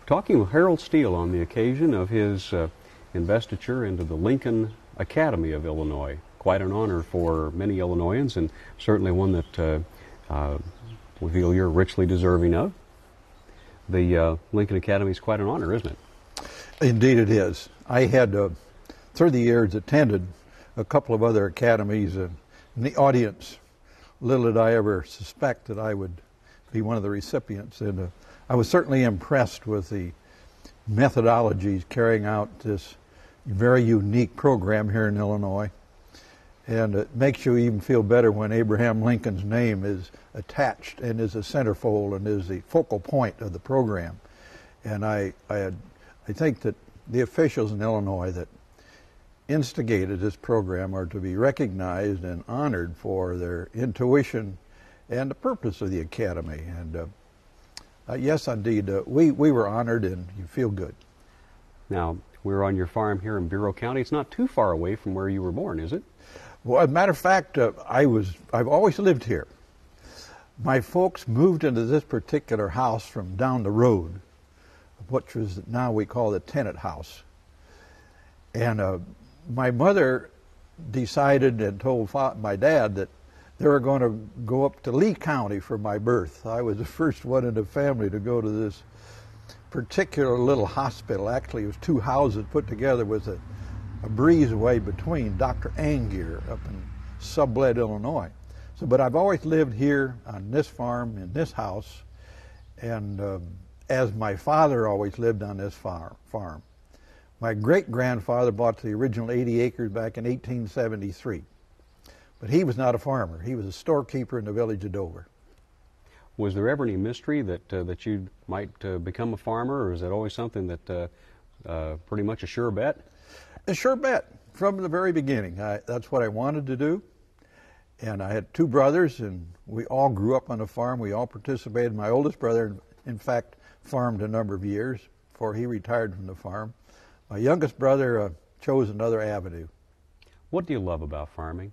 talking with Harold Steele on the occasion of his investiture into the Lincoln Academy of Illinois. Quite an honor for many Illinoisans, and certainly one that we feel you're richly deserving of. The Lincoln Academy is quite an honor, isn't it? Indeed it is. I had, through the years, attended a couple of other academies, and in the audience, little did I ever suspect that I would be one of the recipients. And I was certainly impressed with the methodologies carrying out this very unique program here in Illinois. And it makes you even feel better when Abraham Lincoln's name is attached and is a centerfold and is the focal point of the program. And I think that the officials in Illinois that instigated this program are to be recognized and honored for their intuition and the purpose of the Academy. And yes, indeed, we were honored, and you feel good. Now, we're on your farm here in Bureau County. It's not too far away from where you were born, is it? Well, as a matter of fact, I've always lived here. My folks moved into this particular house from down the road, which was now we call the tenant house. And my mother decided and told my dad that they were going to go up to Lee County for my birth. I was the first one in the family to go to this particular little hospital. Actually, it was two houses put together with a breezeway between, Dr. Angier up in Sublette, Illinois. So, but I've always lived here on this farm, in this house, and as my father always lived on this farm. My great-grandfather bought the original 80 acres back in 1873. But he was not a farmer. He was a storekeeper in the village of Dover. Was there ever any mystery that you might become a farmer, or is that always something that pretty much a sure bet? A sure bet from the very beginning. That's what I wanted to do. And I had two brothers, and we all grew up on a farm. We all participated. My oldest brother, in fact, farmed a number of years before he retired from the farm. My youngest brother chose another avenue. What do you love about farming?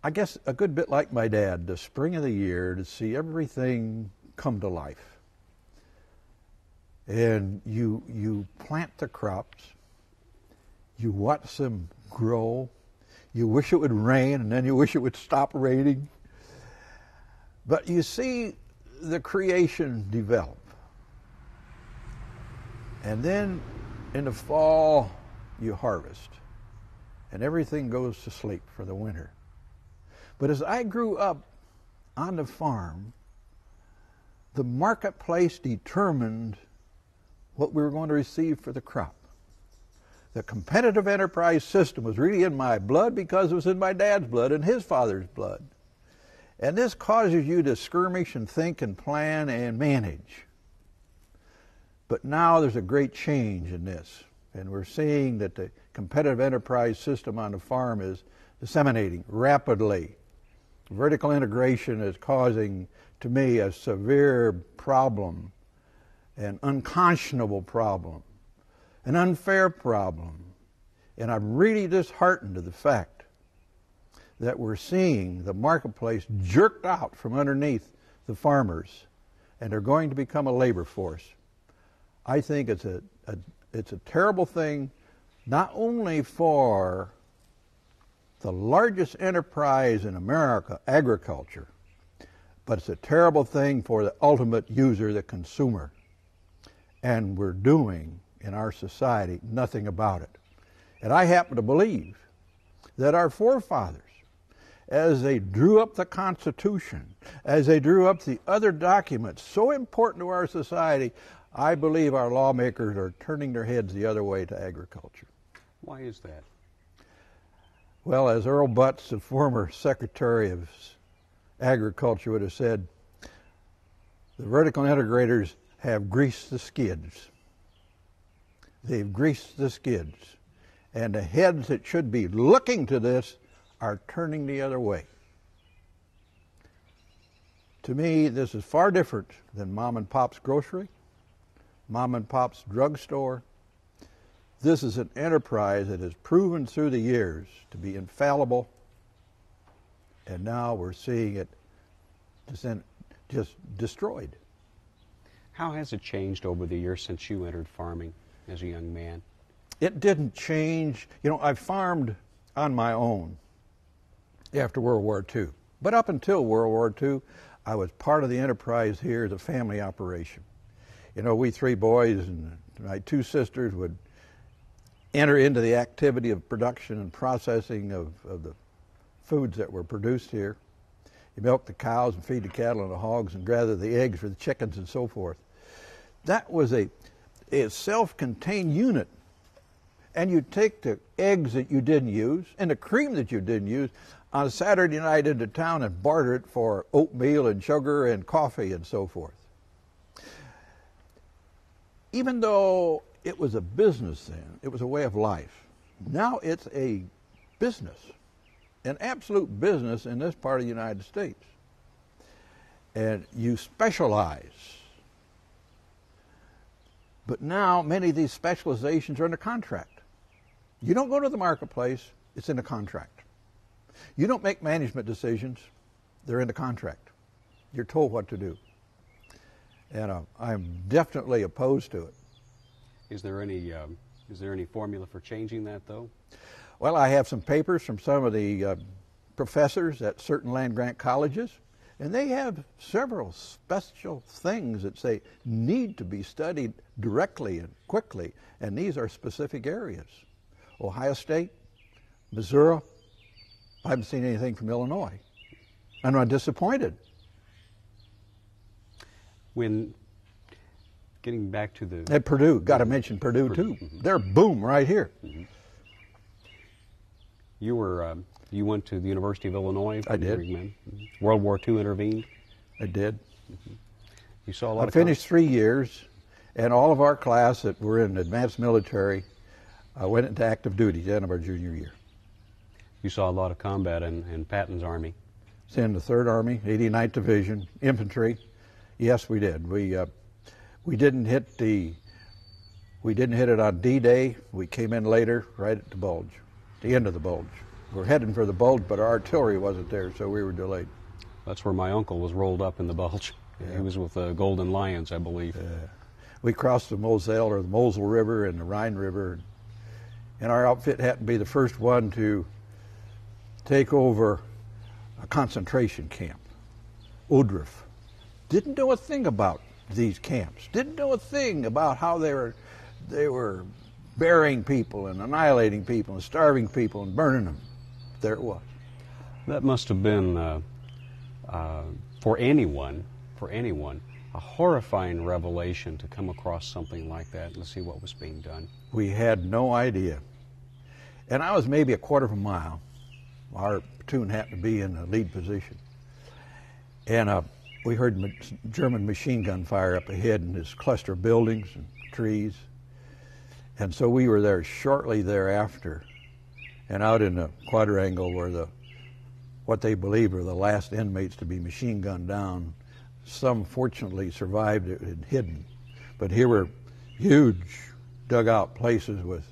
I guess a good bit like my dad, the spring of the year, to see everything come to life. And you plant the crops, you watch them grow, you wish it would rain, and then you wish it would stop raining. But you see the creation develop. And then in the fall, you harvest, and everything goes to sleep for the winter. But as I grew up on the farm, the marketplace determined what we were going to receive for the crop. The competitive enterprise system was really in my blood because it was in my dad's blood and his father's blood. And this causes you to skirmish and think and plan and manage. But now there's a great change in this, and we're seeing that the competitive enterprise system on the farm is disseminating rapidly. Vertical integration is causing, to me, a severe problem, an unconscionable problem, an unfair problem. And I'm really disheartened to the fact that we're seeing the marketplace jerked out from underneath the farmers, and they're going to become a labor force. I think it's a terrible thing, not only for the largest enterprise in America, agriculture, but it's a terrible thing for the ultimate user, the consumer. And we're doing, in our society, nothing about it. And I happen to believe that our forefathers, as they drew up the Constitution, as they drew up the other documents so important to our society, I believe our lawmakers are turning their heads the other way to agriculture. Why is that? Well, as Earl Butz, the former Secretary of Agriculture, would have said, the vertical integrators have greased the skids. They've greased the skids. And the heads that should be looking to this are turning the other way. To me, this is far different than mom and pop's grocery, mom and pop's drugstore. This is an enterprise that has proven through the years to be infallible, and now we're seeing it just destroyed. How has it changed over the years since you entered farming as a young man? It didn't change. You know, I farmed on my own after World War II. But up until World War II, I was part of the enterprise here as a family operation. You know, we three boys and my two sisters would enter into the activity of production and processing of the foods that were produced here. You milk the cows and feed the cattle and the hogs and gather the eggs for the chickens and so forth. That was a self-contained unit. And you'd take the eggs that you didn't use and the cream that you didn't use on a Saturday night into town and barter it for oatmeal and sugar and coffee and so forth. Even though it was a business then, it was a way of life. Now it's a business, an absolute business in this part of the United States. And you specialize. But now many of these specializations are under contract. You don't go to the marketplace, it's in a contract. You don't make management decisions, they're in the contract. You're told what to do. And I'm definitely opposed to it. Is there any formula for changing that, though? Well, I have some papers from some of the professors at certain land-grant colleges, and they have several special things that say need to be studied directly and quickly, and these are specific areas. Ohio State, Missouri, I haven't seen anything from Illinois. And I'm disappointed. When getting back to the... At Purdue, got to mention Purdue too. Mm-hmm. They're boom right here. Mm-hmm. You went to the University of Illinois? I did. Mm-hmm. World War II intervened? I did. Mm-hmm. You saw a lot I finished 3 years, and all of our class that were in advanced military went into active duty at the end of our junior year. You saw a lot of combat in Patton's Army. It's in the 3rd Army, 89th Division, infantry. Yes, we did. We didn't hit it on D-Day. We came in later, right at the bulge, the end of the bulge. We're heading for the bulge, but our artillery wasn't there, so we were delayed. That's where my uncle was rolled up in the bulge. Yeah. He was with the Golden Lions, I believe. We crossed the Moselle or the Mosel River and the Rhine River, and our outfit happened to be the first one to take over a concentration camp, Odrif. Didn't know a thing about these camps. Didn't know a thing about how they were burying people and annihilating people and starving people and burning them. There it was. That must have been, for anyone, a horrifying revelation to come across something like that and to see what was being done. We had no idea. And I was maybe a quarter of a mile. Our platoon happened to be in the lead position. And we heard German machine gun fire up ahead in this cluster of buildings and trees. And so we were there shortly thereafter, and out in the quadrangle were what they believed were the last inmates to be machine gunned down. Some fortunately survived it and hidden. But here were huge dugout places with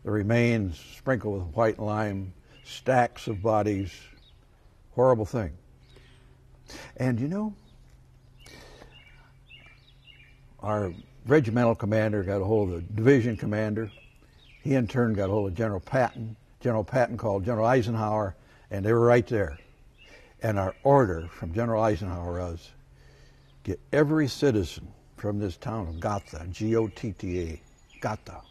the remains sprinkled with white lime, stacks of bodies. Horrible thing. And you know, our regimental commander got a hold of the division commander. He in turn got a hold of General Patton. General Patton called General Eisenhower, and they were right there. And our order from General Eisenhower was, get every citizen from this town of Gotha, G-O-T-T-A, Gotha.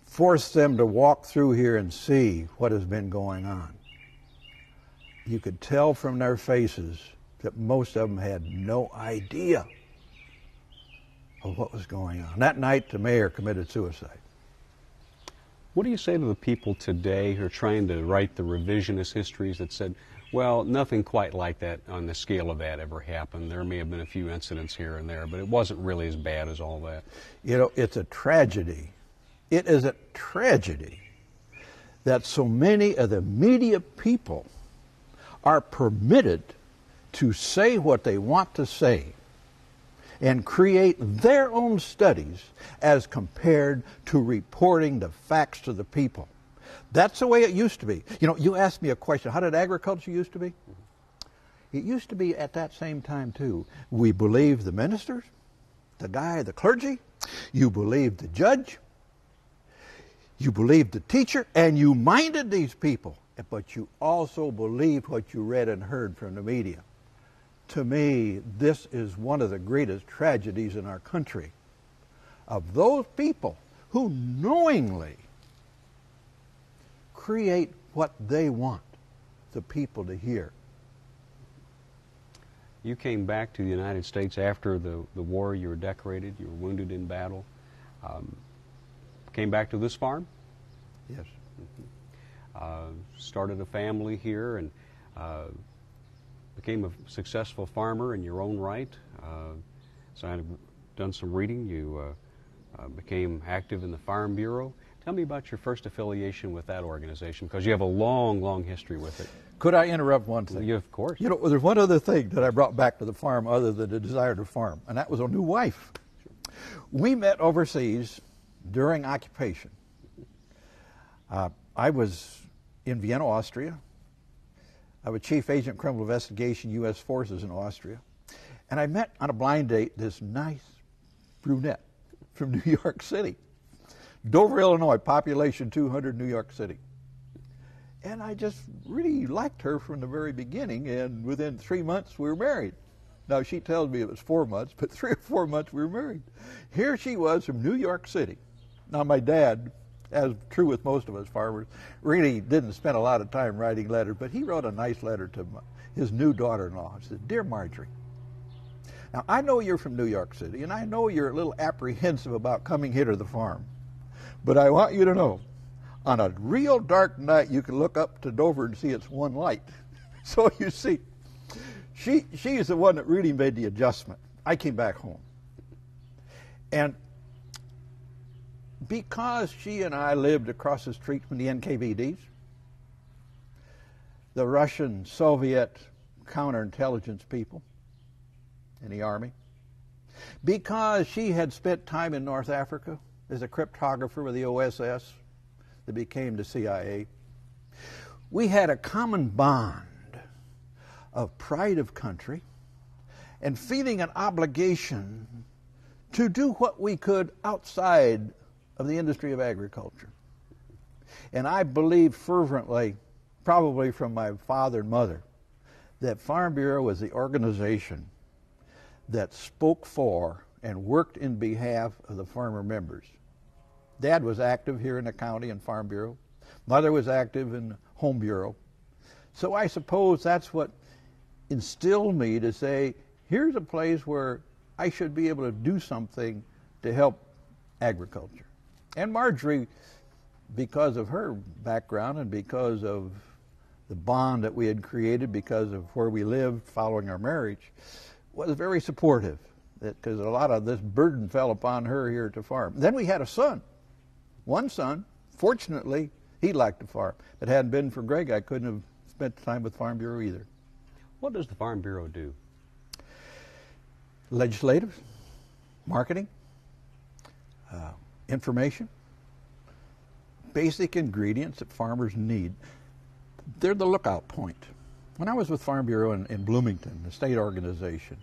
Force them to walk through here and see what has been going on. You could tell from their faces that most of them had no idea of what was going on. That night, the mayor committed suicide. What do you say to the people today who are trying to write the revisionist histories that said, well, nothing quite like that on the scale of that ever happened. There may have been a few incidents here and there, but it wasn't really as bad as all that. You know, it's a tragedy. It is a tragedy that so many of the media people are permitted to say what they want to say and create their own studies as compared to reporting the facts to the people. That's the way it used to be. You know, you asked me a question, how did agriculture used to be? It used to be at that same time too. We believed the ministers, the guy, the clergy, you believed the judge, you believed the teacher, and you minded these people, but you also believed what you read and heard from the media. To me, this is one of the greatest tragedies in our country, of those people who knowingly create what they want the people to hear. You came back to the United States after the war. You were decorated. You were wounded in battle. Came back to this farm? Yes. Started a family here and became a successful farmer in your own right. So I've done some reading. You became active in the Farm Bureau. Tell me about your first affiliation with that organization, because you have a long, long history with it. Could I interrupt one thing? Yeah, of course. You know, there's one other thing that I brought back to the farm other than the desire to farm, and that was a new wife. We met overseas during occupation. I was in Vienna, Austria. I was Chief Agent Criminal Investigation, U.S. Forces in Austria. And I met on a blind date this nice brunette from New York City. Dover, Illinois, population 200, New York City. And I just really liked her from the very beginning, and within 3 months we were married. Now she tells me it was 4 months, but 3 or 4 months we were married. Here she was from New York City. Now my dad, as true with most of us farmers, really didn't spend a lot of time writing letters, but he wrote a nice letter to his new daughter-in-law. He said, "Dear Marjorie, now I know you're from New York City, and I know you're a little apprehensive about coming here to the farm. But I want you to know, on a real dark night, you can look up to Dover and see it's one light." So you see, she's the one that really made the adjustment. I came back home. And because she and I lived across the street from the NKVDs, the Russian, Soviet counterintelligence people in the Army, because she had spent time in North Africa as a cryptographer with the OSS that became the CIA, we had a common bond of pride of country and feeling an obligation to do what we could outside of the industry of agriculture. And I believe fervently, probably from my father and mother, that Farm Bureau was the organization that spoke for and worked in behalf of the farmer members. Dad was active here in the county in Farm Bureau. Mother was active in Home Bureau. So I suppose that's what instilled me to say, here's a place where I should be able to do something to help agriculture. And Marjorie, because of her background and because of the bond that we had created because of where we lived following our marriage, was very supportive, because a lot of this burden fell upon her here at the farm. Then we had a son, one son. Fortunately, he liked to farm. If it hadn't been for Greg, I couldn't have spent time with Farm Bureau either. What does the Farm Bureau do? Legislative, marketing, information, basic ingredients that farmers need. They're the lookout point. When I was with Farm Bureau in Bloomington, the state organization,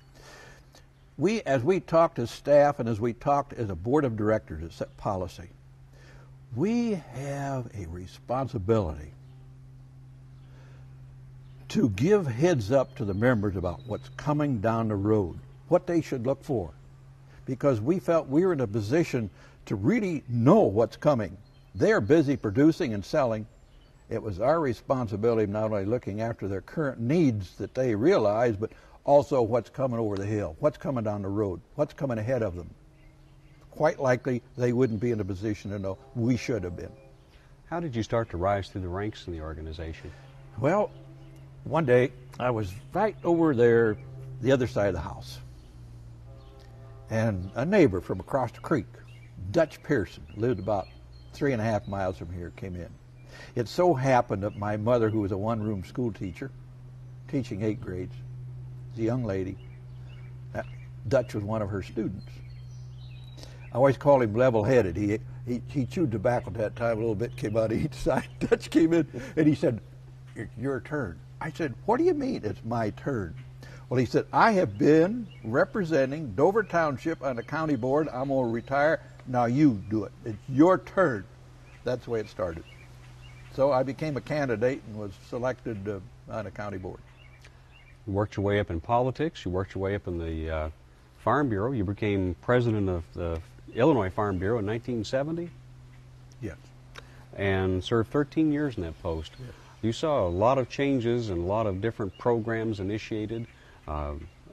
as we talked as staff and as we talked as a board of directors that set policy, we have a responsibility to give heads up to the members about what's coming down the road, what they should look for, because we felt we were in a position to really know what's coming. They're busy producing and selling. It was our responsibility not only looking after their current needs that they realize, but also what's coming over the hill, what's coming down the road, what's coming ahead of them. Quite likely they wouldn't be in a position to know. We should have been. How did you start to rise through the ranks in the organization? Well, one day I was right over there, the other side of the house, and a neighbor from across the creek, Dutch Pearson, lived about 3.5 miles from here, came in. It so happened that my mother, who was a one-room school teacher, teaching 8th grades, was a young lady. Dutch was one of her students. I always call him level-headed. He chewed tobacco at that time a little bit, came out of each side. Dutch came in and he said, "Your turn." I said, "What do you mean it's my turn?" Well, he said, I have been representing Dover Township on the county board. I'm going to retire. Now you do it. It's your turn. That's the way it started. So I became a candidate and was selected on the county board. You worked your way up in politics. You worked your way up in the Farm Bureau. You became president of the Illinois Farm Bureau in 1970. Yes. And served 13 years in that post. Yes. You saw a lot of changes and a lot of different programs initiated,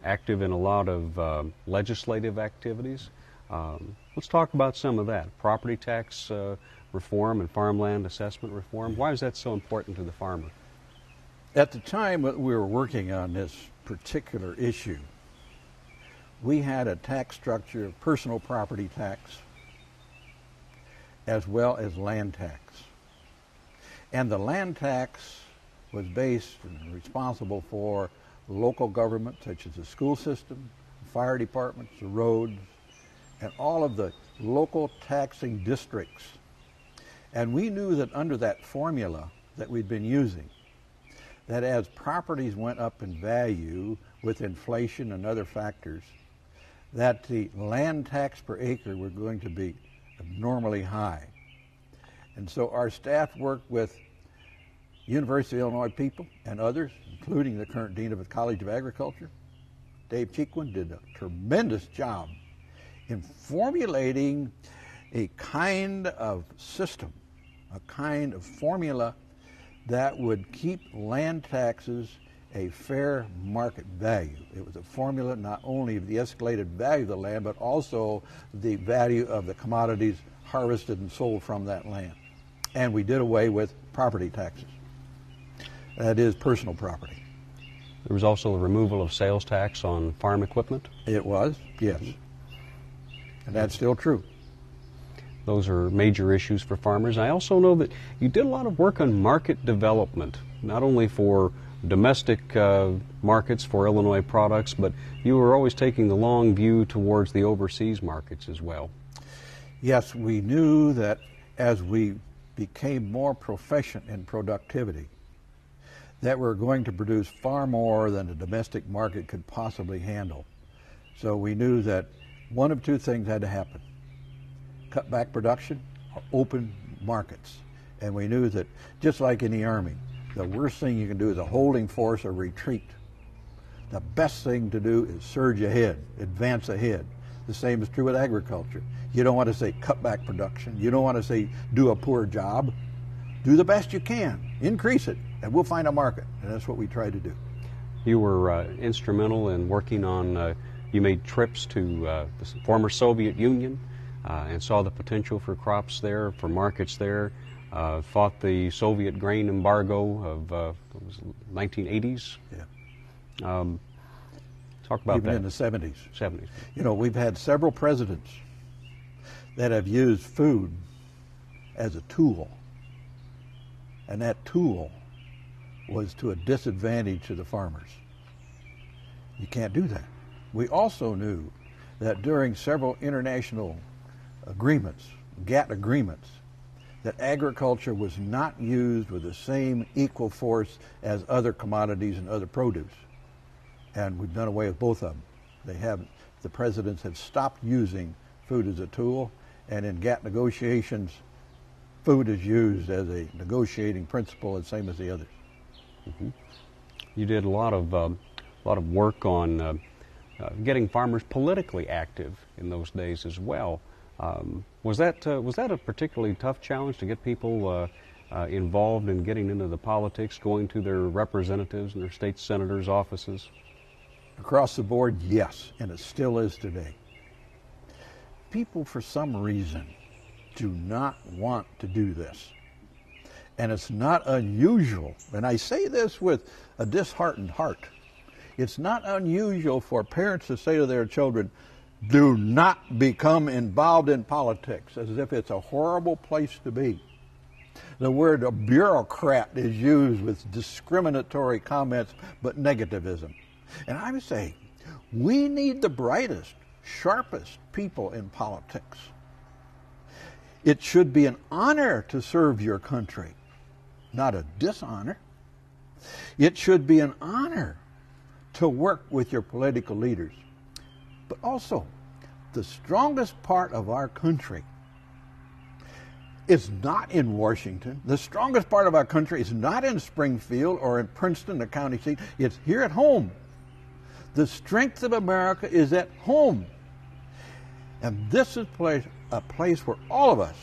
active in a lot of legislative activities. Let's talk about some of that. Property tax reform and farmland assessment reform. Why is that so important to the farmer? At the time that we were working on this particular issue, we had a tax structure of personal property tax as well as land tax. And the land tax was based and responsible for local government, such as the school system, the fire departments, the roads, and all of the local taxing districts. And we knew that under that formula that we'd been using, that as properties went up in value with inflation and other factors, that the land tax per acre were going to be abnormally high. And so our staff worked with University of Illinois people and others, including the current dean of the College of Agriculture. Dave Cheequin did a tremendous job in formulating a kind of system, a kind of formula that would keep land taxes a fair market value. It was a formula not only of the escalated value of the land, but also the value of the commodities harvested and sold from that land. And we did away with property taxes. That is personal property. There was also the removal of sales tax on farm equipment. It was, yes. And that's still true. Those are major issues for farmers. I also know that you did a lot of work on market development, not only for domestic markets for Illinois products, but you were always taking the long view towards the overseas markets as well. Yes, we knew that as we became more proficient in productivity, that we're going to produce far more than the domestic market could possibly handle. So we knew that one of two things had to happen: cut back production or open markets. And we knew that, just like in the Army, the worst thing you can do is a holding force or retreat. The best thing to do is surge ahead, advance ahead. The same is true with agriculture. You don't want to say cut back production. You don't want to say do a poor job. Do the best you can. Increase it, and we'll find a market. And that's what we try to do. You were instrumental in working on, you made trips to the former Soviet Union and saw the potential for crops there, for markets there. Fought the Soviet grain embargo of the 1980s. Yeah. Talk about Even that. in the 70s. 70s. You know, we've had several presidents that have used food as a tool, and that tool was to a disadvantage to the farmers. You can't do that. We also knew that during several international agreements, GATT agreements, that agriculture was not used with the same equal force as other commodities and other produce. And we've done away with both of them. They haven't. The presidents have stopped using food as a tool, and in GATT negotiations, food is used as a negotiating principle, the same as the others. Mm-hmm. You did a lot of work on getting farmers politically active in those days as well. Was that a particularly tough challenge to get people involved in getting into the politics, going to their representatives and their state senators' offices? Across the board, yes, and it still is today. People, for some reason, do not want to do this. And it's not unusual, and I say this with a disheartened heart, it's not unusual for parents to say to their children, do not become involved in politics, as if it's a horrible place to be. The word a bureaucrat is used with discriminatory comments, but negativism. And I would say, we need the brightest, sharpest people in politics. It should be an honor to serve your country, not a dishonor. It should be an honor to work with your political leaders. But also, the strongest part of our country is not in Washington. The strongest part of our country is not in Springfield or in Princeton, the county seat. It's here at home. The strength of America is at home. And this is a place where all of us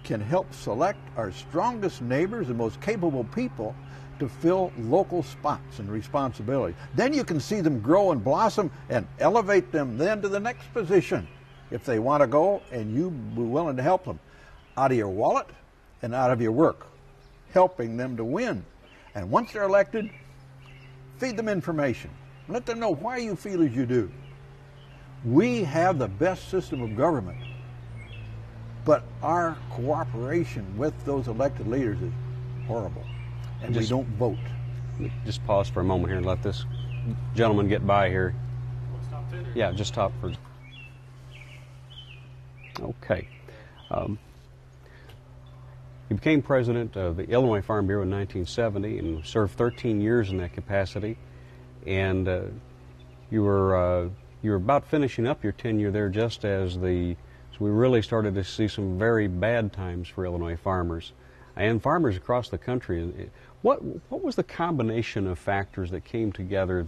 can help select our strongest neighbors and most capable people to fill local spots and responsibility. Then you can see them grow and blossom and elevate them then to the next position if they want to go, and you be willing to help them out of your wallet and out of your work, helping them to win. And once they're elected, feed them information. Let them know why you feel as you do. We have the best system of government, but our cooperation with those elected leaders is horrible, and we don't vote. Just pause for a moment here and let this gentleman get by here. Yeah, just stop for... Okay. He became president of the Illinois Farm Bureau in 1970 and served 13 years in that capacity. And you were about finishing up your tenure there just as we really started to see some very bad times for Illinois farmers and farmers across the country. What was the combination of factors that came together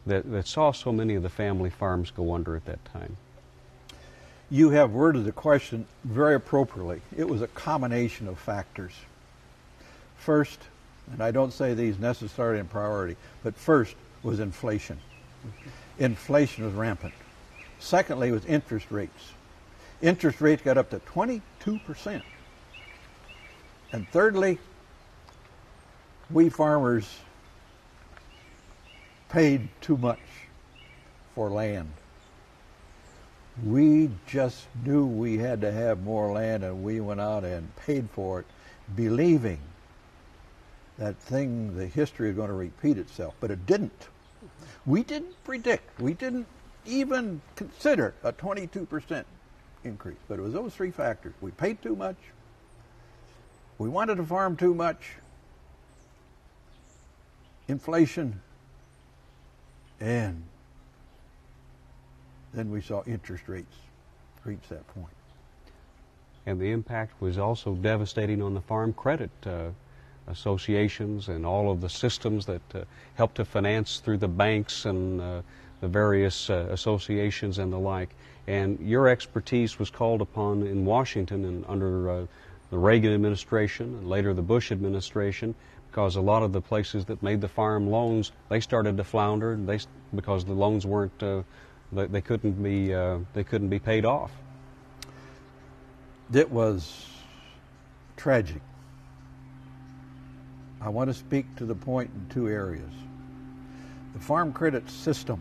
that saw so many of the family farms go under at that time? You have worded the question very appropriately. It was a combination of factors. First, and I don't say these necessarily in priority, but first was inflation. Inflation was rampant. Secondly was interest rates. Interest rates got up to 22%. And thirdly, we farmers paid too much for land. We just knew we had to have more land, and we went out and paid for it, believing that the history is going to repeat itself. But it didn't. We didn't predict, we didn't even consider a 22% increase. But it was those three factors. We paid too much, we wanted to farm too much, inflation, and then we saw interest rates reach that point. And the impact was also devastating on the farm credit associations and all of the systems that help to finance through the banks and the various associations and the like. And your expertise was called upon in Washington and under the Reagan administration and later the Bush administration, because a lot of the places that made the farm loans, they started to flounder because the loans weren't they couldn't be paid off. It was tragic. I want to speak to the point in two areas. The farm credit system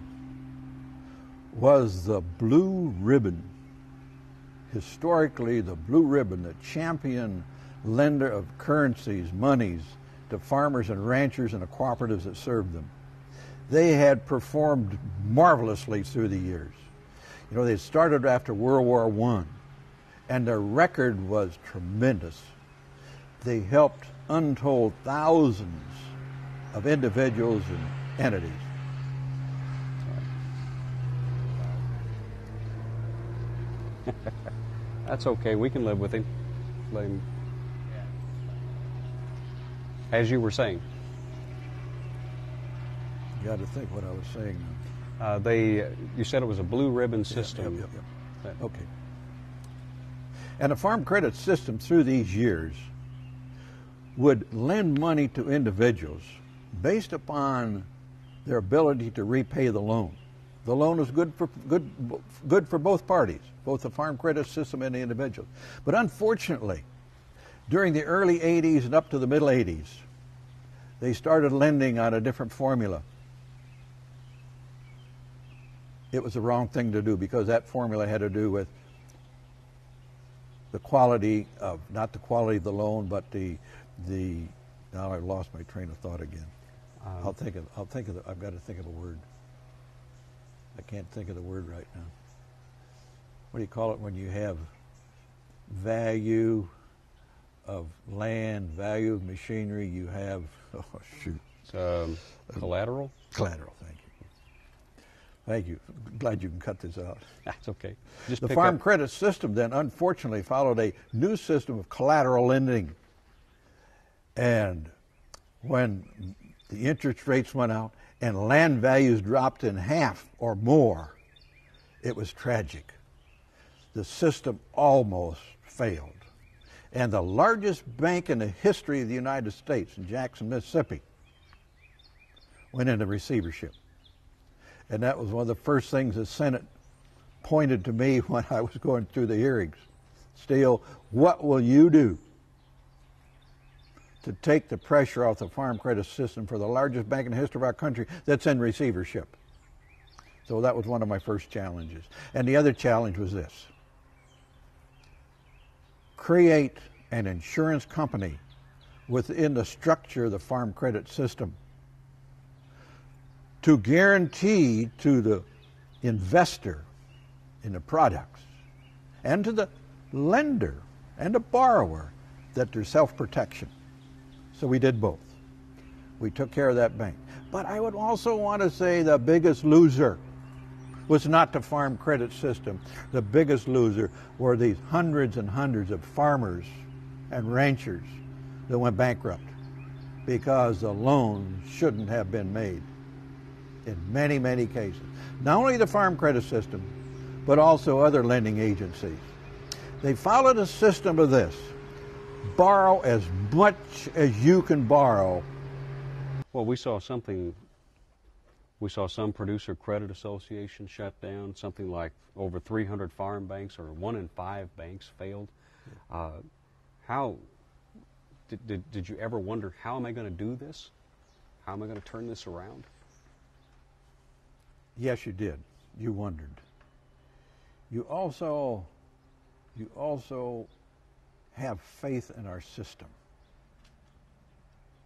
was the blue ribbon, historically the blue ribbon, the champion lender of currencies, monies to farmers and ranchers and the cooperatives that served them. They had performed marvelously through the years. You know, they started after World War I, and their record was tremendous. They helped untold thousands of individuals and entities. That's okay. We can live with him. As you were saying. You got to think what I was saying. You said it was a blue ribbon system. Yep. Okay. And the farm credit system through these years would lend money to individuals based upon their ability to repay the loan. The loan was good for both parties, both the farm credit system and the individual. But unfortunately, during the early 80s and up to the middle 80s, they started lending on a different formula. It was the wrong thing to do because that formula had to do with the quality of, not the quality of the loan, but the now I've lost my train of thought again. I've got to think of a word. I can't think of the word right now. What do you call it when you have value of land, value of machinery, you have, oh shoot. Collateral? Collateral, thank you. Thank you. Glad you can cut this out. That's okay. Just The pick farm up. credit system then unfortunately followed a new system of collateral lending. And when the interest rates went out and land values dropped in half or more, it was tragic. The system almost failed. And the largest bank in the history of the United States, in Jackson, Mississippi, went into receivership. And that was one of the first things the Senate pointed to me when I was going through the hearings. Steele, what will you do to take the pressure off the farm credit system for the largest bank in the history of our country that's in receivership? So that was one of my first challenges. And the other challenge was this: create an insurance company within the structure of the farm credit system to guarantee to the investor in the products and to the lender and the borrower that there's self-protection. So we did both. We took care of that bank. But I would also want to say the biggest loser was not the farm credit system. The biggest loser were these hundreds and hundreds of farmers and ranchers that went bankrupt because the loans shouldn't have been made in many, many cases. Not only the farm credit system, but also other lending agencies. They followed a system of this: borrow as much as you can borrow. Well, we saw some producer credit associations shut down, something like over 300 farm banks, or 1 in 5 banks failed. How did you ever wonder, how am I going to do this? How am I going to turn this around? Yes, you did. You wondered. You also have faith in our system.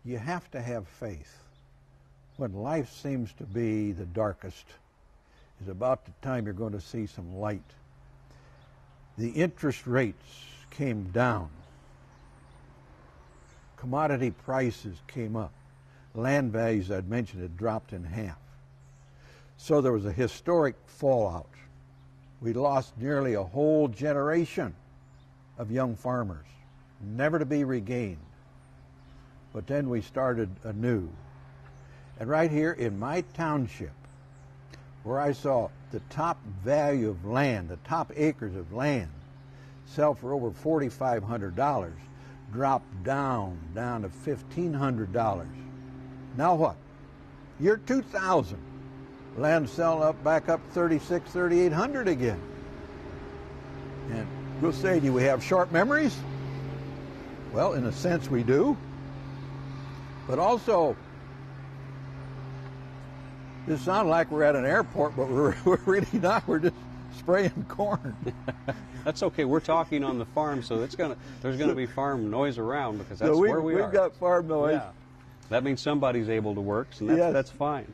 You have to have faith. When life seems to be the darkest, is about the time you're going to see some light. The interest rates came down. Commodity prices came up. Land values, I'd mentioned, had dropped in half. So there was a historic fallout. We lost nearly a whole generation of young farmers, never to be regained. But then we started anew. And right here in my township, where I saw the top value of land, the top acres of land, sell for over $4,500, dropped down to $1,500. Now what? Year 2000. Land selling up back up 36, 3,800 again. And we'll say, do we have short memories? Well, in a sense we do. But also, this sounds like we're at an airport, but we're really not. We're just spraying corn. That's okay. We're talking on the farm, so there's going to be farm noise around, because that's where we are. We've got farm noise. Yeah. That means somebody's able to work, and that's fine.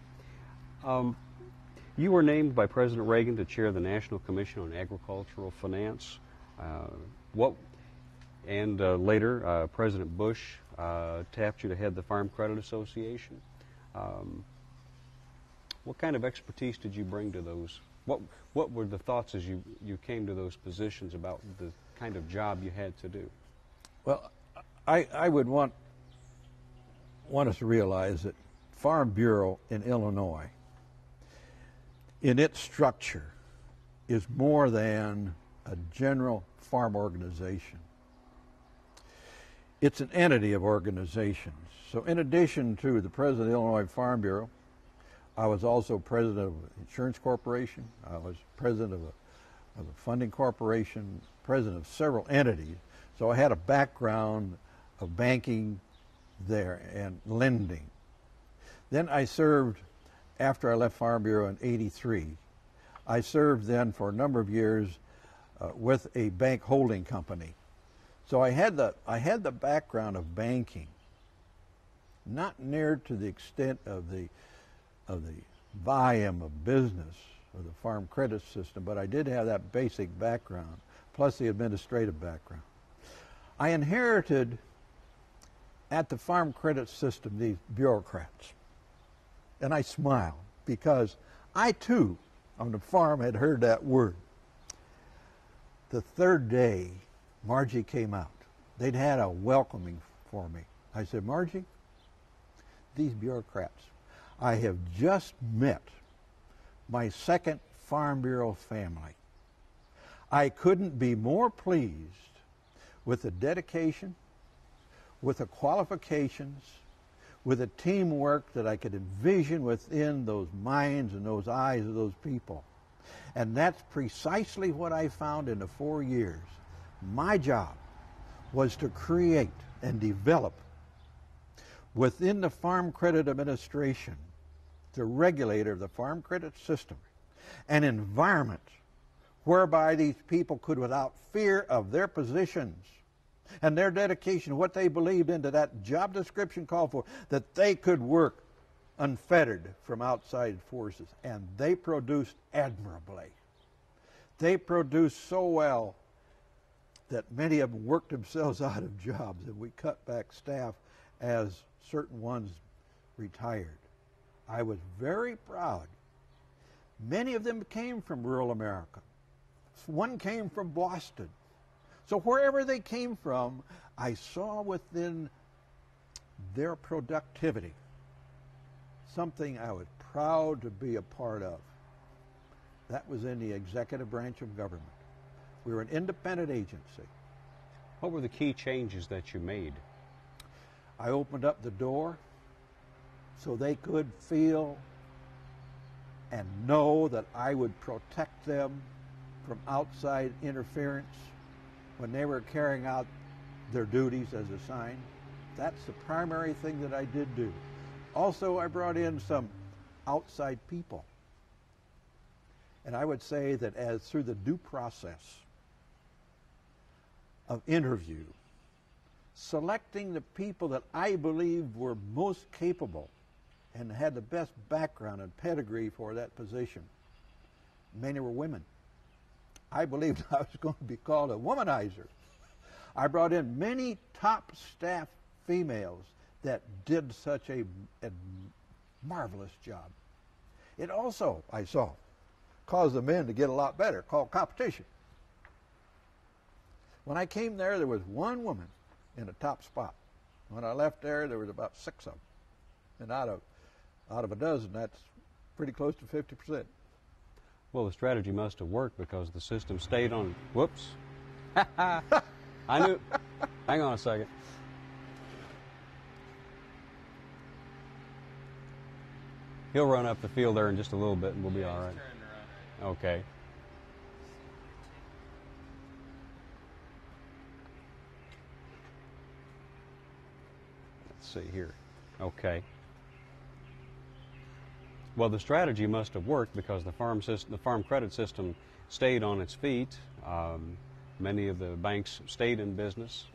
You were named by President Reagan to chair the National Commission on Agricultural Finance. Later, President Bush tapped you to head the Farm Credit Association. What kind of expertise did you bring to those? What were the thoughts as you came to those positions about the kind of job you had to do? Well, I would want us to realize that Farm Bureau in Illinois, in its structure, is more than a general farm organization. It's an entity of organizations. So in addition to the president of the Illinois Farm Bureau, I was also president of an insurance corporation. I was president of a funding corporation, president of several entities. So I had a background of banking there and lending. Then I served, after I left Farm Bureau in '83, I served then for a number of years with a bank holding company. So I had the background of banking, not near to the extent of the volume of business of the farm credit system, but I did have that basic background, plus the administrative background. I inherited at the farm credit system these bureaucrats, and I smile because I too on the farm had heard that word. The third day, Margie came out. They'd had a welcoming for me. I said, Margie, these bureaucrats, I have just met my second Farm Bureau family. I couldn't be more pleased with the dedication, with the qualifications, with the teamwork that I could envision within those minds and those eyes of those people. And that's precisely what I found in the 4 years. My job was to create and develop within the Farm Credit Administration, the regulator of the farm credit system, an environment whereby these people could, without fear of their positions and their dedication, what they believed into that job description called for, that they could work unfettered from outside forces. And they produced admirably. They produced so well that many of them worked themselves out of jobs, and we cut back staff as certain ones retired. I was very proud. Many of them came from rural America. One came from Boston. So wherever they came from, I saw within their productivity something I was proud to be a part of. That was in the executive branch of government. We were an independent agency. What were the key changes that you made? I opened up the door so they could feel and know that I would protect them from outside interference when they were carrying out their duties as assigned. That's the primary thing that I did do. Also, I brought in some outside people. And I would say that as through the due process of interview, selecting the people that I believed were most capable and had the best background and pedigree for that position, many were women. I believed I was going to be called a womanizer. I brought in many top staff females that did such a marvelous job. It also, I saw, caused the men to get a lot better, called competition. When I came there, there was one woman in a top spot. When I left there was about 6 of them. And out of a dozen, that's pretty close to 50%. Well, the strategy must have worked because the system stayed on. Whoops. I knew. Hang on a second. He'll run up the field there in just a little bit and we'll be all right. Okay. Let's see here. Okay. Well, the strategy must have worked because the farm credit system stayed on its feet. Many of the banks stayed in business.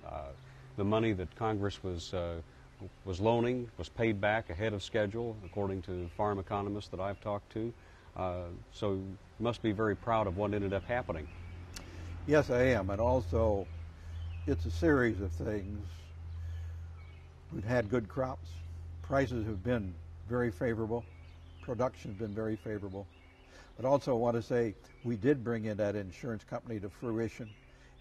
The money that Congress was loaning was paid back ahead of schedule, according to farm economists that I've talked to. So you must be very proud of what ended up happening. Yes, I am. And also, it's a series of things. We've had good crops. Prices have been very favorable. Production has been very favorable. But also I want to say we did bring in that insurance company to fruition.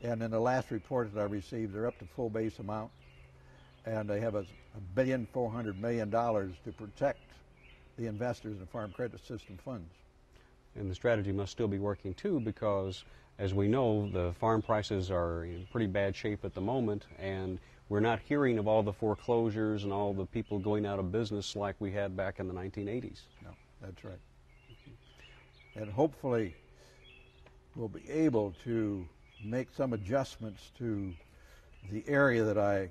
And in the last report that I received, they're up to full base amount. And they have $1,400,000,000 to protect the investors in the farm credit system funds. And the strategy must still be working too because, as we know, the farm prices are in pretty bad shape at the moment, and we're not hearing of all the foreclosures and all the people going out of business like we had back in the 1980s. No, that's right. And hopefully we'll be able to make some adjustments to the area that I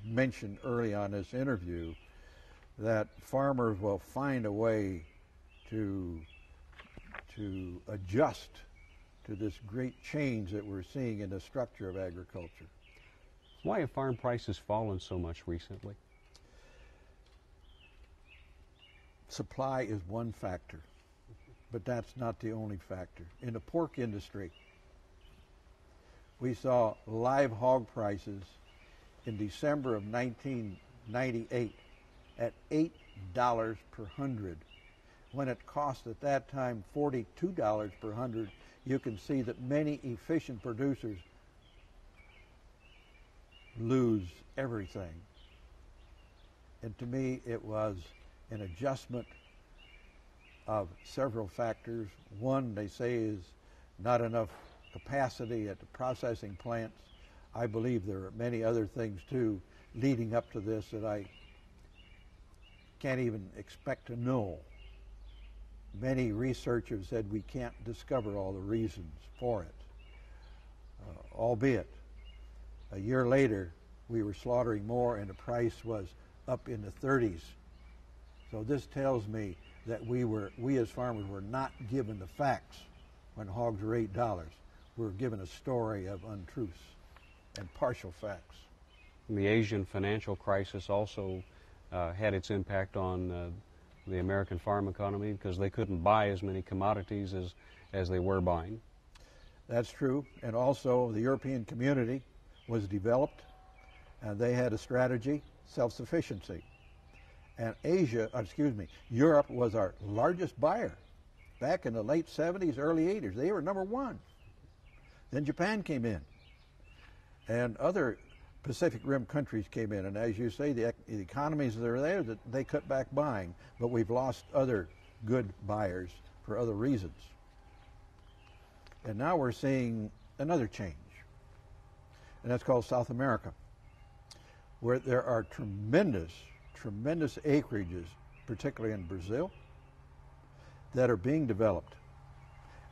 mentioned early on this interview, that farmers will find a way to adjust to this great change that we're seeing in the structure of agriculture. Why have farm prices fallen so much recently? Supply is one factor, but that's not the only factor. In the pork industry, we saw live hog prices in December of 1998 at $8 per hundred. when it cost at that time $42 per hundred, you can see that many efficient producers lose everything. And to me, it was an adjustment of several factors. One, they say, is not enough capacity at the processing plants. I believe there are many other things, too, leading up to this that I can't even expect to know. Many researchers said we can't discover all the reasons for it. Albeit, a year later, we were slaughtering more and the price was up in the 30s. So this tells me that we as farmers were not given the facts when hogs were $8. We were given a story of untruths and partial facts. The Asian financial crisis also had its impact on the American farm economy because they couldn't buy as many commodities as they were buying. That's true. And also the European community was developed and they had a strategy, self-sufficiency. And Europe was our largest buyer. Back in the late 70s, early 80s, they were number one. Then Japan came in. And other Pacific Rim countries came in. And as you say, the economies that are there, they cut back buying. But we've lost other good buyers for other reasons. And now we're seeing another change. And that's called South America, where there are tremendous acreages, particularly in Brazil, that are being developed.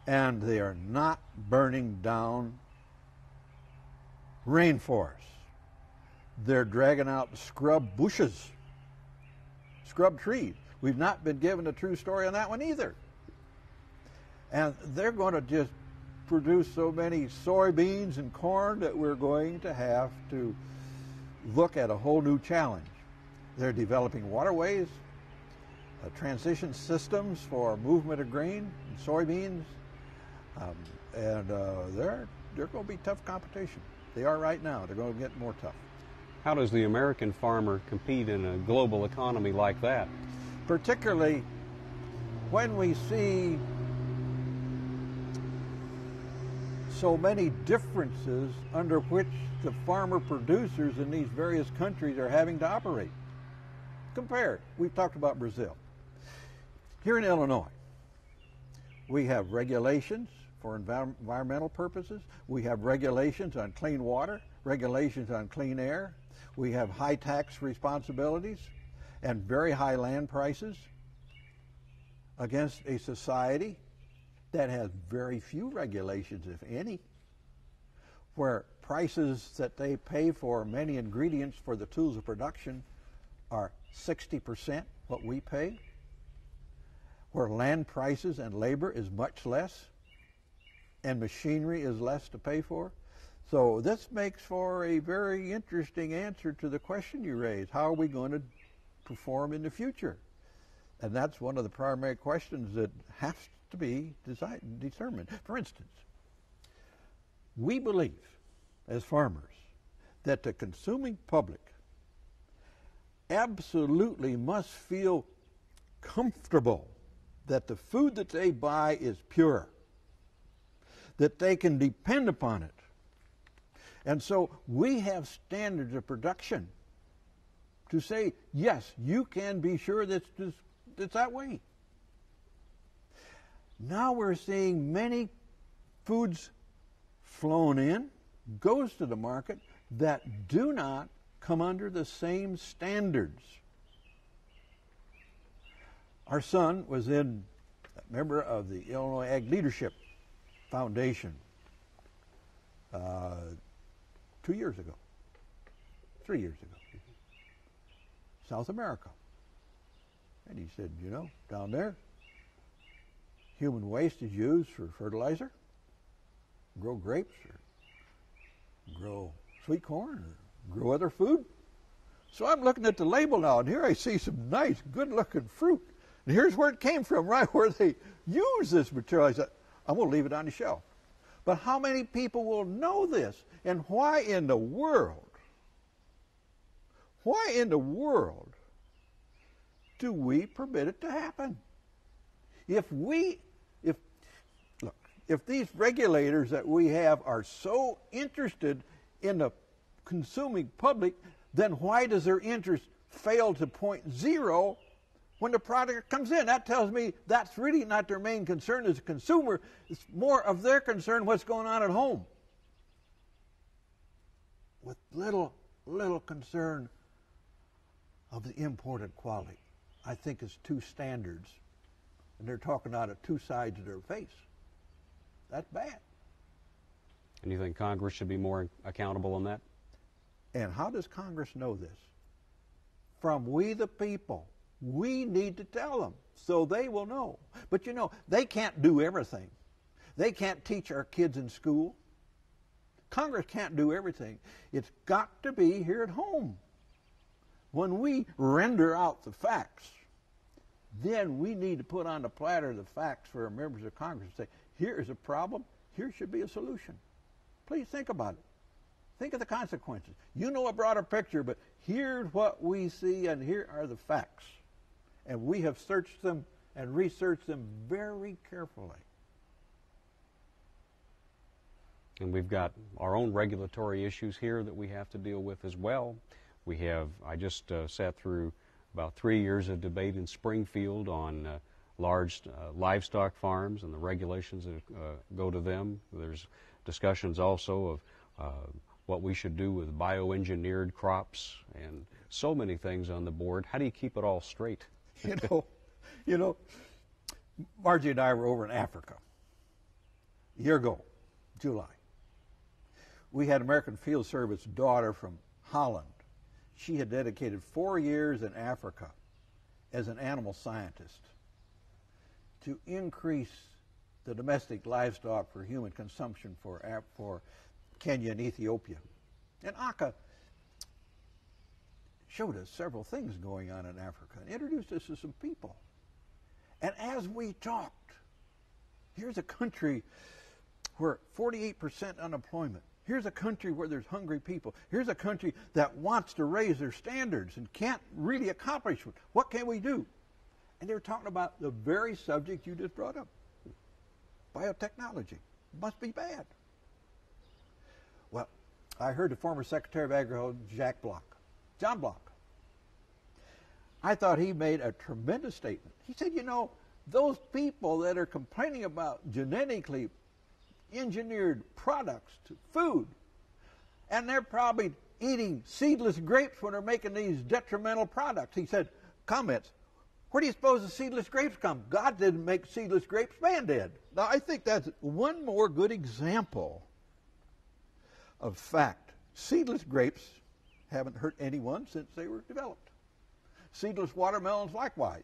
And they are not burning down rainforests. They're dragging out scrub bushes, scrub trees. We've not been given a true story on that one either. And they're going to just produce so many soybeans and corn that we're going to have to look at a whole new challenge. They're developing waterways, transition systems for movement of grain and soybeans, and they're going to be tough competition. They are right now. They're going to get more tough. How does the American farmer compete in a global economy like that? Particularly when we see so many differences under which the farmer producers in these various countries are having to operate. Compare. We've talked about Brazil. Here in Illinois, we have regulations for environmental purposes. We have regulations on clean water, regulations on clean air. We have high tax responsibilities and very high land prices against a society that has very few regulations, if any, where prices that they pay for many ingredients for the tools of production are 60% what we pay, where land prices and labor is much less, and machinery is less to pay for. So this makes for a very interesting answer to the question you raised. How are we going to perform in the future? And that's one of the primary questions that has to be determined. For instance, we believe as farmers that the consuming public absolutely must feel comfortable that the food that they buy is pure, that they can depend upon it. And so we have standards of production to say, yes, you can be sure that it's that way. Now we're seeing many foods flown in, goes to the market, that do not come under the same standards. Our son was a member of the Illinois Ag Leadership Foundation 3 years ago, South America. And he said, down there, human waste is used for fertilizer, grow grapes, or grow sweet corn, or grow other food. So I'm looking at the label now, and here I see some nice, good-looking fruit. And here's where it came from, right where they use this material. I said, I'm going to leave it on the shelf. But how many people will know this? And why in the world do we permit it to happen? If these regulators that we have are so interested in the consuming public, then why does their interest fail to .0 when the product comes in? That tells me that's really not their main concern as a consumer. It's more of their concern what's going on at home. With little concern of the imported quality. I think it's two standards. And they're talking out of two sides of their face. That's bad. And you think Congress should be more accountable on that? And how does Congress know this? From we the people. We need to tell them so they will know. But you know, they can't do everything. They can't teach our kids in school. Congress can't do everything. It's got to be here at home. When we render out the facts, then we need to put on the platter the facts for our members of Congress and say, here is a problem, here should be a solution. Please think about it. Think of the consequences. You know a broader picture, but here's what we see and here are the facts. And we have searched them and researched them very carefully. And we've got our own regulatory issues here that we have to deal with as well. I just sat through about 3 years of debate in Springfield on large livestock farms and the regulations that go to them. There's discussions also of what we should do with bioengineered crops and so many things on the board. How do you keep it all straight? You know, Margie and I were over in Africa a year ago, July. We had American Field Service daughter from Holland. She had dedicated 4 years in Africa as an animal scientist to increase the domestic livestock for human consumption for Kenya and Ethiopia. And Aka showed us several things going on in Africa and introduced us to some people. And as we talked, here's a country where 48% unemployment. Here's a country where there's hungry people. Here's a country that wants to raise their standards and can't really accomplish it. What can we do? And they were talking about the very subject you just brought up. Biotechnology. Must be bad. Well, I heard the former Secretary of Agriculture, John Block. I thought he made a tremendous statement. He said, you know, those people that are complaining about genetically engineered products to food, and they're probably eating seedless grapes when they're making these detrimental products. He said, comments, where do you suppose the seedless grapes come? God didn't make seedless grapes, man did. Now, I think that's one more good example of fact. Seedless grapes haven't hurt anyone since they were developed. Seedless watermelons likewise.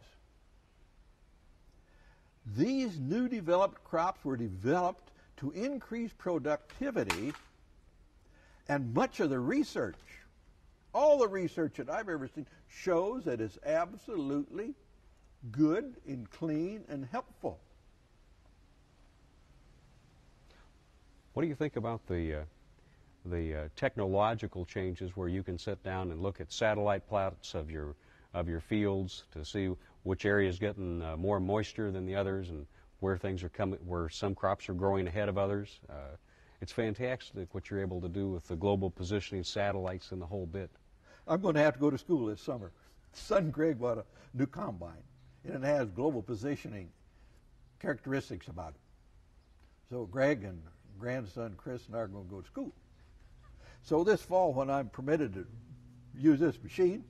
These new developed crops were developed to increase productivity, and much of the research, all the research that I've ever seen, shows that it's absolutely good and clean and helpful. What do you think about the technological changes where you can sit down and look at satellite plots of your fields to see which area is getting more moisture than the others and where things are coming, where some crops are growing ahead of others? It's fantastic what you're able to do with the global positioning satellites and the whole bit. I'm going to have to go to school this summer. Son Greg bought a new combine, and it has global positioning characteristics about it. So Greg and grandson Chris and I are going to go to school. So this fall, when I'm permitted to use this machine,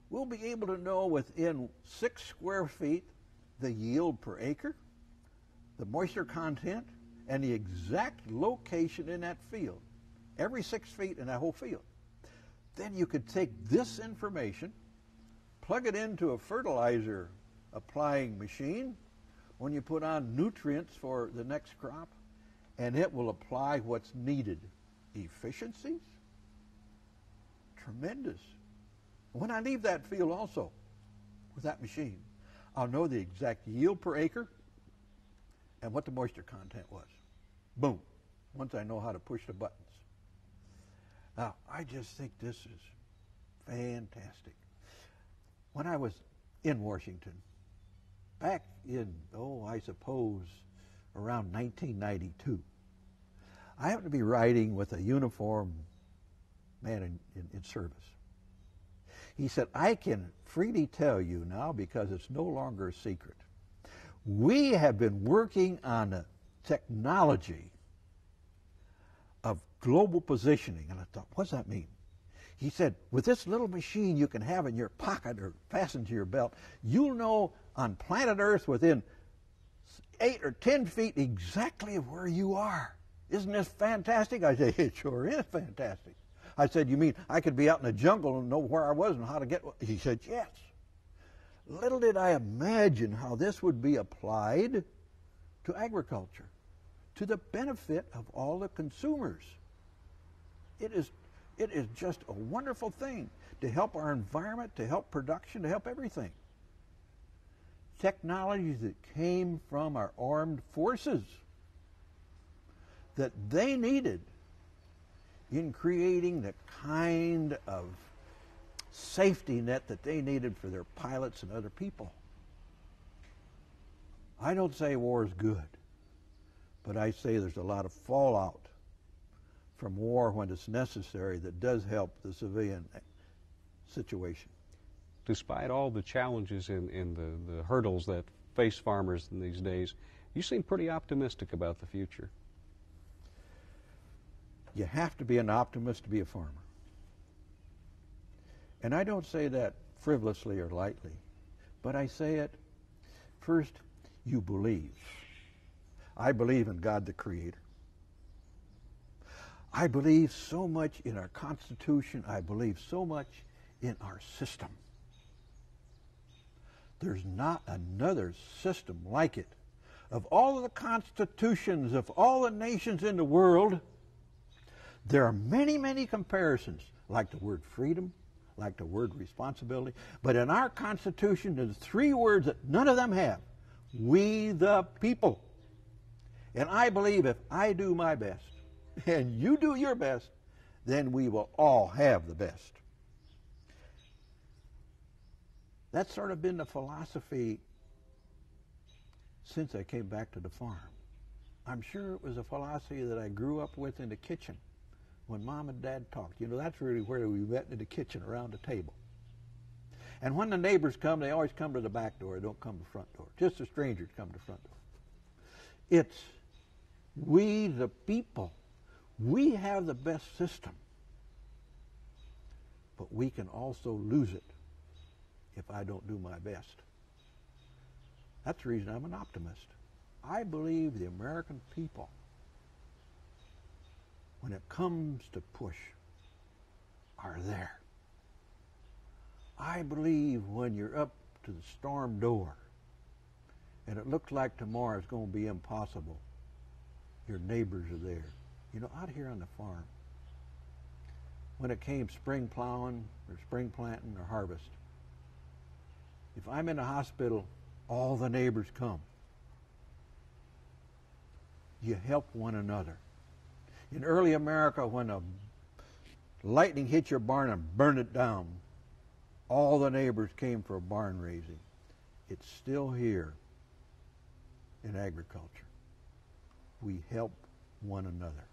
we'll be able to know within 6 square feet the yield per acre, the moisture content, and the exact location in that field. Every 6 feet in that whole field. Then you could take this information, plug it into a fertilizer applying machine when you put on nutrients for the next crop, and it will apply what's needed. Efficiencies? Tremendous. When I leave that field also with that machine, I'll know the exact yield per acre and what the moisture content was. Boom. Once I know how to push the buttons. Now, I just think this is fantastic. When I was in Washington, back in, I suppose, around 1992. I happened to be riding with a uniformed man in service. He said, I can freely tell you now because it's no longer a secret. We have been working on the technology of global positioning. And I thought, what does that mean? He said, with this little machine you can have in your pocket or fastened to your belt, you'll know on planet Earth within 8 or 10 feet exactly where you are. Isn't this fantastic? I said, it sure is fantastic. I said, you mean I could be out in the jungle and know where I was and how to get... He said, yes. Little did I imagine how this would be applied to agriculture, to the benefit of all the consumers. It is just a wonderful thing to help our environment, to help production, to help everything. Technologies that came from our armed forces that they needed in creating the kind of safety net that they needed for their pilots and other people. I don't say war is good, but I say there's a lot of fallout from war when it's necessary that does help the civilian situation. Despite all the challenges and the hurdles that face farmers in these days, you seem pretty optimistic about the future. You have to be an optimist to be a farmer. And I don't say that frivolously or lightly, but I say it, first, you believe. I believe in God the Creator. I believe so much in our Constitution. I believe so much in our system. There's not another system like it. Of all of the constitutions of all the nations in the world, there are many, many comparisons, like the word freedom, like the word responsibility. But in our Constitution, there's 3 words that none of them have. We the people. And I believe if I do my best, and you do your best, then we will all have the best. That's sort of been the philosophy since I came back to the farm. I'm sure it was a philosophy that I grew up with in the kitchen when Mom and Dad talked. You know, that's really where we met, in the kitchen around the table. And when the neighbors come, they always come to the back door. They don't come to the front door. Just the strangers come to the front door. It's we the people. We have the best system. But we can also lose it if I don't do my best. That's the reason I'm an optimist. I believe the American people, when it comes to push, are there. I believe when you're up to the storm door and it looks like tomorrow is going to be impossible, your neighbors are there. You know, out here on the farm, when it came spring plowing or spring planting or harvest, if I'm in a hospital, all the neighbors come. You help one another. In early America, when a lightning hit your barn and burned it down, all the neighbors came for a barn raising. It's still here in agriculture. We help one another.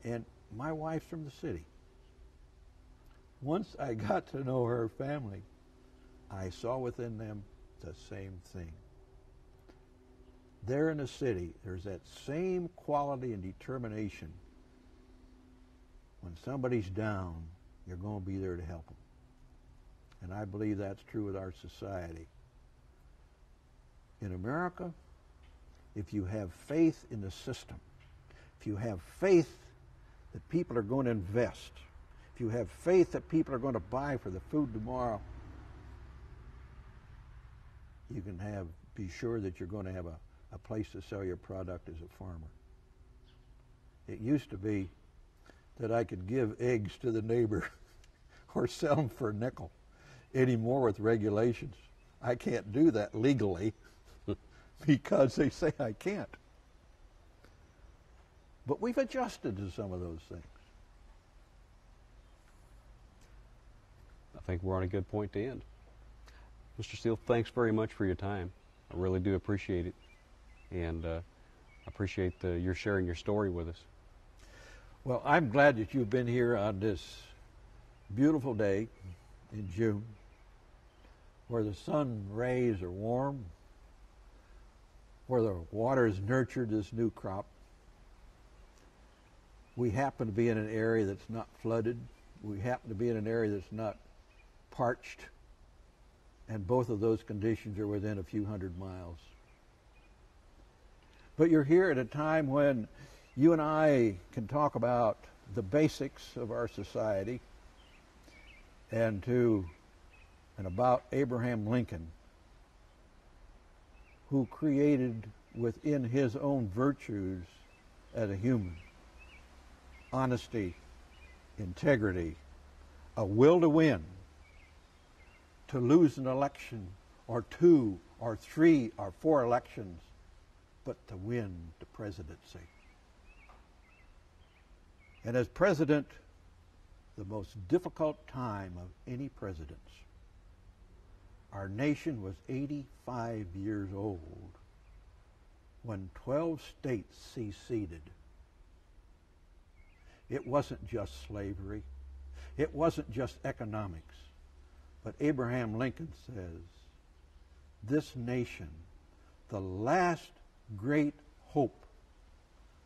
And my wife's from the city. Once I got to know her family, I saw within them the same thing. There in the city, there's that same quality and determination. When somebody's down, you're going to be there to help them. And I believe that's true with our society. In America, if you have faith in the system, if you have faith that people are going to invest, if you have faith that people are going to buy for the food tomorrow, you can be sure that you're going to have a place to sell your product as a farmer. It used to be that I could give eggs to the neighbor or sell them for a nickel. Anymore with regulations, I can't do that legally because they say I can't. But we've adjusted to some of those things. I think we're on a good point to end. Mr. Steele, thanks very much for your time. I really do appreciate it, and appreciate your sharing your story with us. Well, I'm glad that you've been here on this beautiful day in June, where the sun rays are warm, where the water has nurtured this new crop. We happen to be in an area that's not flooded. We happen to be in an area that's not parched. And both of those conditions are within a few hundred miles. But you're here at a time when you and I can talk about the basics of our society and about Abraham Lincoln, who created within his own virtues as a human honesty, integrity, a will to win, to lose an election or 2 or 3 or 4 elections, but to win the presidency. And as president, the most difficult time of any president's. Our nation was 85 years old when 12 states seceded. It wasn't just slavery. It wasn't just economics. But Abraham Lincoln says, this nation, the last great hope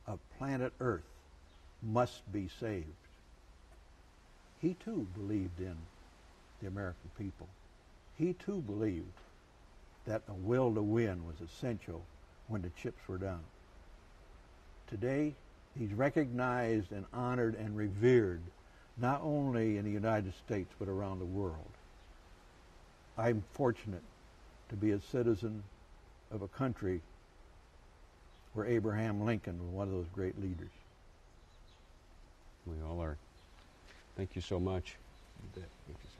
of planet Earth, must be saved. He too believed in the American people. He too believed that a will to win was essential when the chips were down. Today, he's recognized and honored and revered, not only in the United States, but around the world. I'm fortunate to be a citizen of a country where Abraham Lincoln was one of those great leaders. We all are. Thank you so much. You bet. Thank you.